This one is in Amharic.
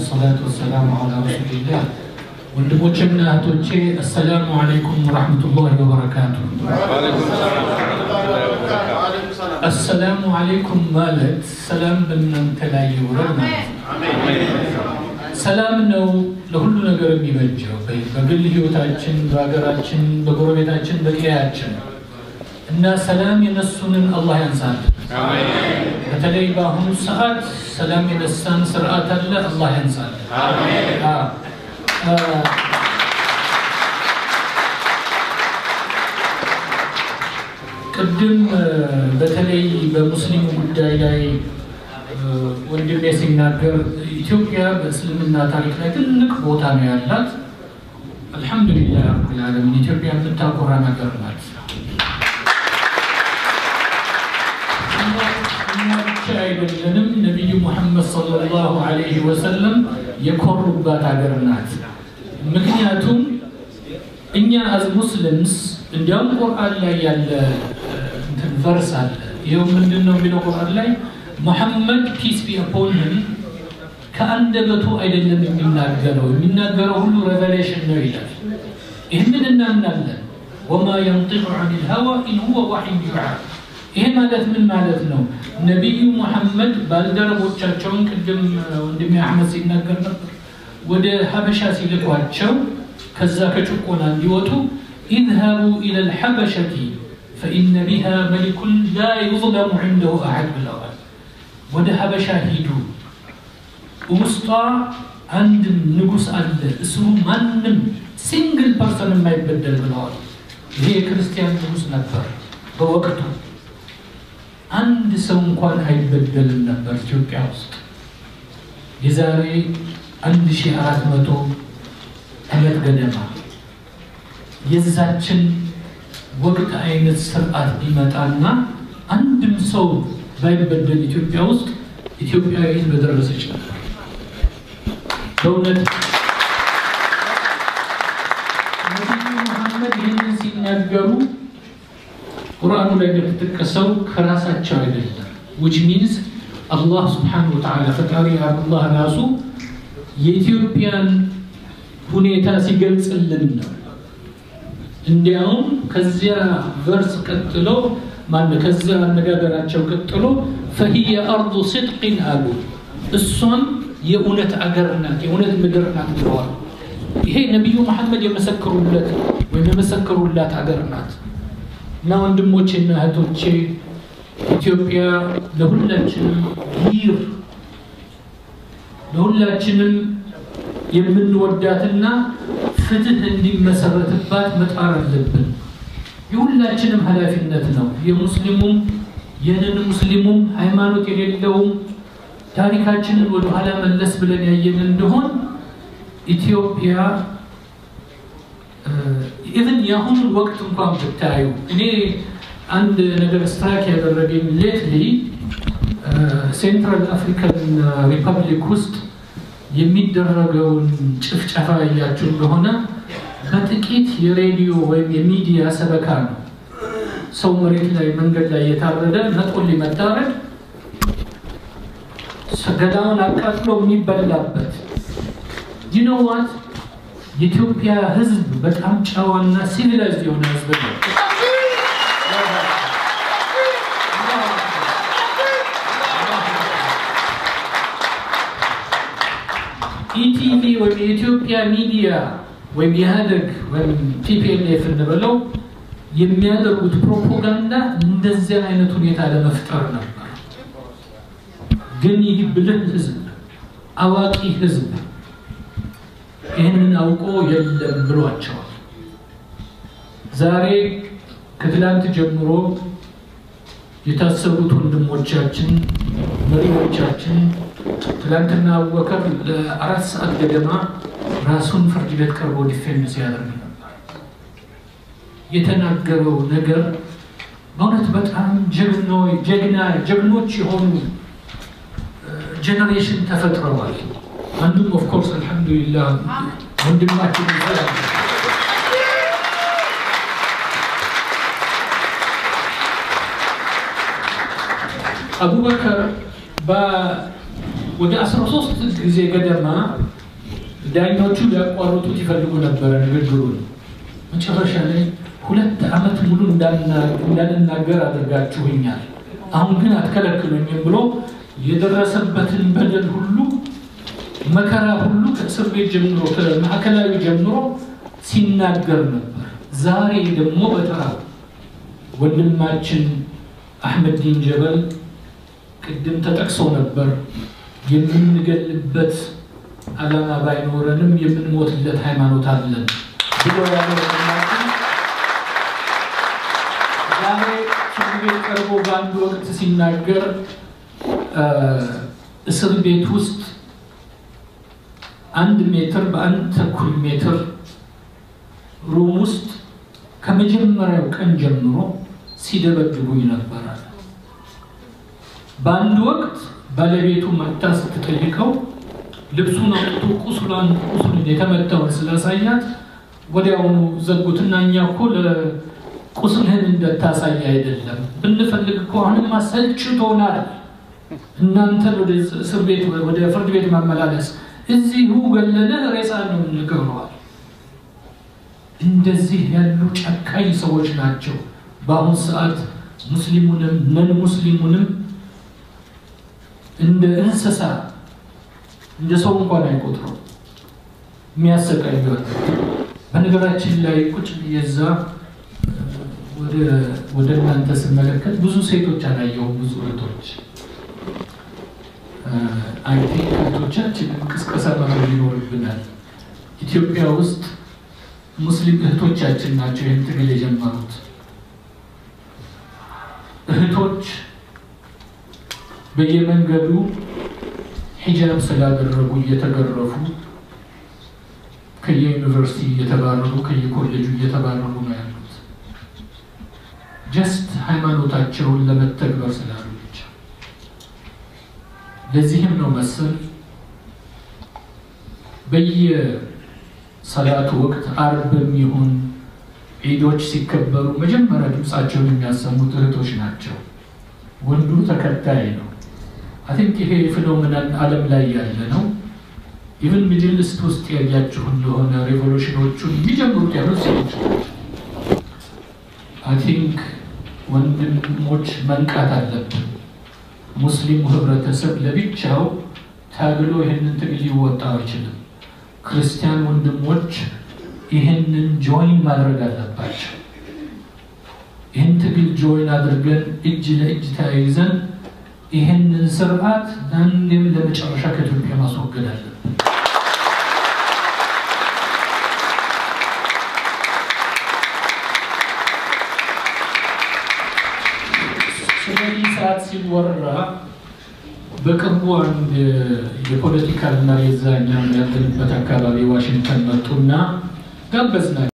والصلاة والسلام على رسول الله ወንድሞቼና እህቶቼ السلام عليكم ورحمة الله وبركاته وعليكم السلام ورحمة الله وبركاته السلام عليكم ማለት ሰላም በእናንተ ላይ ይውረድ ሰላም ነው ለሁሉ ነገር የሚበጀው በግል ህይወታችን በሀገራችን በጎረቤታችን በቀያችን እና ሰላም የነሱንን አላህ ያንሳል አሜን በተለይ በአሁኑ ሰዓት ሰላም የነሳን ስርዓት አለ አላህ ያንሳል አሜን ቅድም በተለይ በሙስሊሙ ጉዳይ ላይ ወንድሜ ሲናገር ኢትዮጵያ በእስልምና ታሪክ ላይ ትልቅ ቦታ ነው ያላት አልহামዱሊላህ ረብል ዓለሚን ኢትዮጵያ የምታኮራ ነገር ናት አይደለም ነብዩ መሐመድ ሰለላሁ ዐለይሂ ወሰለም የኮሩባት ሀገር ናት ምክንያቱም እኛ as muslims እንዲያውም ቁርአን ላይ ያለ ቨርስ አለ ይሄው ምንድነው የሚለው ቁርአን ላይ ሙሐመድ peace be upon him ከአንደበቱ አይደለም የሚናገረው ሁሉ ሬቨሌሽን ነው ይላል ይሄንን እናምናለን وما ينطق عن الهوى إن هو وحي يوحى ይሄ ማለት ምን ማለት ነው ነብዩ መሐመድ ባልደረቦቻቸውን ቅድም ወንድሜ አህመድ ሲናገር ነበር ወደ ሀበሻ ሲልኳቸው ከዛ ከጭቆና እንዲወጡ اذهبوا الى الحبشه فان بها ملك لا يظلم عنده احد بالأول ወደ ሀበሻ ሂዱ ውስጧ አንድ ንጉስ አለ እሱ ማንም ሲንግል ፐርሰን የማይበደል ብለዋል ይሄ ክርስቲያን ንጉስ ነበር በወቅቱ አንድ ሰው እንኳን አይበደልም ነበር ኢትዮጵያ ውስጥ የዛሬ 1400 ዓመት ገደማ የዛችን ወቅት አይነት ስርዓት ቢመጣና አንድም ሰው ባይበደል ኢትዮጵያ ውስጥ ኢትዮጵያዊት በደረሰች ነበር በእውነት ነብዩ መሐመድ ይህንን ሲናገሩ ቁርአኑ ላይ እንደተጠቀሰው ከራሳቸው አይደለም which means Allah subhanahu wa ta'ala ፈጣሪ አላህ ራሱ የኢትዮጵያን ሁኔታ ሲገልጽልን ነው እንዲያውም ከዚያ ቨርስ ቀጥሎ ከዚያ አነጋገራቸው ቀጥሎ فهي ارض صدق አሉ እሷም የእውነት አገር ናት የእውነት ምድር ናት ብለዋል ይሄ ነብዩ መሐመድ የመሰከሩላት አገር ናት እና ወንድሞቼና እህቶቼ ኢትዮጵያ ለሁላችንም የምንወዳትና ፍትህ እንዲመሰረትባት መጣር አለብን የሁላችንም ኃላፊነት ነው የሙስሊሙም የነን-ሙስሊሙም ሃይማኖት የሌለውም ታሪካችንን ወደ ኋላ መለስ ብለን ያየን እንደሆን ኢትዮጵያ even ያሁን ወቅት እንኳን ብታዩ እኔ አንድ ነገር ስትራይክ ያደረገኝ lately ሴንትራል አፍሪካን ሪፐብሊክ ውስጥ የሚደረገውን ጭፍጨፋ ያያችሁ እንደሆነ በጥቂት የሬዲዮ ወይም የሚዲያ ሰበካ ነው ሰው መሬት ላይ መንገድ ላይ የታረደ ነጥቆ ሊመታረድ ሰገዳውን አቃጥሎ የሚበላበት you know what የኢትዮጵያ ህዝብ በጣም ጨዋና ሲቪላይዝድ የሆነ ህዝብ ነው ኢቲቪ ወይ የኢትዮጵያ ሚዲያ ወይ የሀደግ ወይ ቲፒኤልኤፍ እንደበለው የሚያደርጉት ፕሮፓጋንዳ እንደዚህ አይነት ሁኔታ ለመፍጠር ነበር ግን ይህ ብልህ ህዝብ አዋቂ ህዝብ ይህንን አውቆ የለም ብሏቸዋል ዛሬ ከትላንት ጀምሮ የታሰሩት ወንድሞቻችን መሪዎቻችን ትላንትና አቡበከር ለ4 ሰዓት ገደማ ራሱን ፍርድ ቤት ቀርቦ ዲፌንድ ሲያደርግ ነበር የተናገረው ነገር በእውነት በጣም ጀግኖች የሆኑ ጀነሬሽን ተፈጥረዋል አንዱም ኦፍ ኮርስ አልহামዱሊላህ ወንድማችን ይባላል አቡበከር ወደ 13 ጊዜ ገደማ ዳኞቹ ሊያቋርጡት ይፈልጉ ነበር ንግግሩን። መጨረሻ ላይ 2 ዓመት ሙሉ እንዳልናገር አድርጋችሁኛል፣ አሁን ግን አትከለክሉኝም ብሎ የደረሰበትን በደል ሁሉ መከራ ሁሉ ከእስር ቤት ጀምሮ ከማዕከላዊ ጀምሮ ሲናገር ነበር። ዛሬ ደግሞ በተራ ወንድማችን አህመድ ዲን ጀበል ቅድም ተጠቅሶ ነበር የምንገልበት ዓላማ ባይኖረንም የምንሞትለት ሃይማኖት አለን ብሎ ያለው ዛሬ ፍርድ ቤት ቀርቦ በአንድ ወቅት ሲናገር እስር ቤት ውስጥ 1 ሜትር በ1.25 ሜትር ሩም ውስጥ ከመጀመሪያው ቀን ጀምሮ ሲደበድቡኝ ነበር። በአንድ ወቅት ባለቤቱ መጣ ስትጠይቀው ልብሱን አውጥቶ ቁስሉን የተመታውን ስላሳያት ወዲያውኑ ዘጉትና እኛ እኮ ለቁስልህን እንደታሳይ አይደለም ብንፈልግ እኮ አሁንማ ሰልችቶናል እናንተ ወደ እስር ቤት ወደ ፍርድ ቤት ማመላለስ እዚሁ ገለነህ ሬሳ ነው እንቀብረዋል። እንደዚህ ያሉ ጨካኝ ሰዎች ናቸው በአሁኑ ሰዓት ሙስሊሙንም ነን ሙስሊሙንም እንደ እንስሳ እንደ ሰው እንኳን አይቆጥረው የሚያሰቃዩት። በነገራችን ላይ ቁጭ የዛ ወደ እናንተ ስመለከት ብዙ ሴቶች አላየሁም፣ ብዙ እህቶች እህቶቻችን ቅስቀሳ ማድረግ ይኖርብናል። ኢትዮጵያ ውስጥ ሙስሊም እህቶቻችን ናቸው ይህን ትግል የጀመሩት። እህቶች በየመንገዱ ሒጃብ ስላደረጉ እየተገረፉ ከየዩኒቨርሲቲ እየተባረሩ ከየኮሌጁ እየተባረሩ ነው ያሉት ጀስት ሃይማኖታቸውን ለመተግበር ስላሉ ብቻ። ለዚህም ነው መሰል በየሰላቱ ወቅት አርብም ይሁን ዒዶች ሲከበሩ መጀመሪያ ድምጻቸውን የሚያሰሙት እህቶች ናቸው። ወንዱ ተከታይ ነው። I think ይሄ ፊኖሜናል ዓለም ላይ ያለ ነው። ኢቭን ሚድል ኢስት ውስጥ ያያችሁ እንደሆነ ሪቮሉሽኖቹን የሚጀምሩት ያሉት ሴቶች ናቸው። I think ወንድሞች መንቃት አለብን። ሙስሊሙ ህብረተሰብ ለብቻው ታግሎ ይህንን ትግል ሊወጣው አይችልም። ክርስቲያን ወንድሞች ይህንን ጆይን ማድረግ አለባቸው። ይህን ትግል ጆይን አድርገን እጅ ለእጅ ተያይዘን ይህንን ስርዓት ለአንዴም ለመጨረሻ ከኢትዮጵያ ማስወገድ አለብን። ስለዚህ ሰዓት ሲወራ በቅርቡ አንድ የፖለቲካልና የዛኛ ያለንበት አካባቢ ዋሽንግተን መጡና ጋበዝናቸው።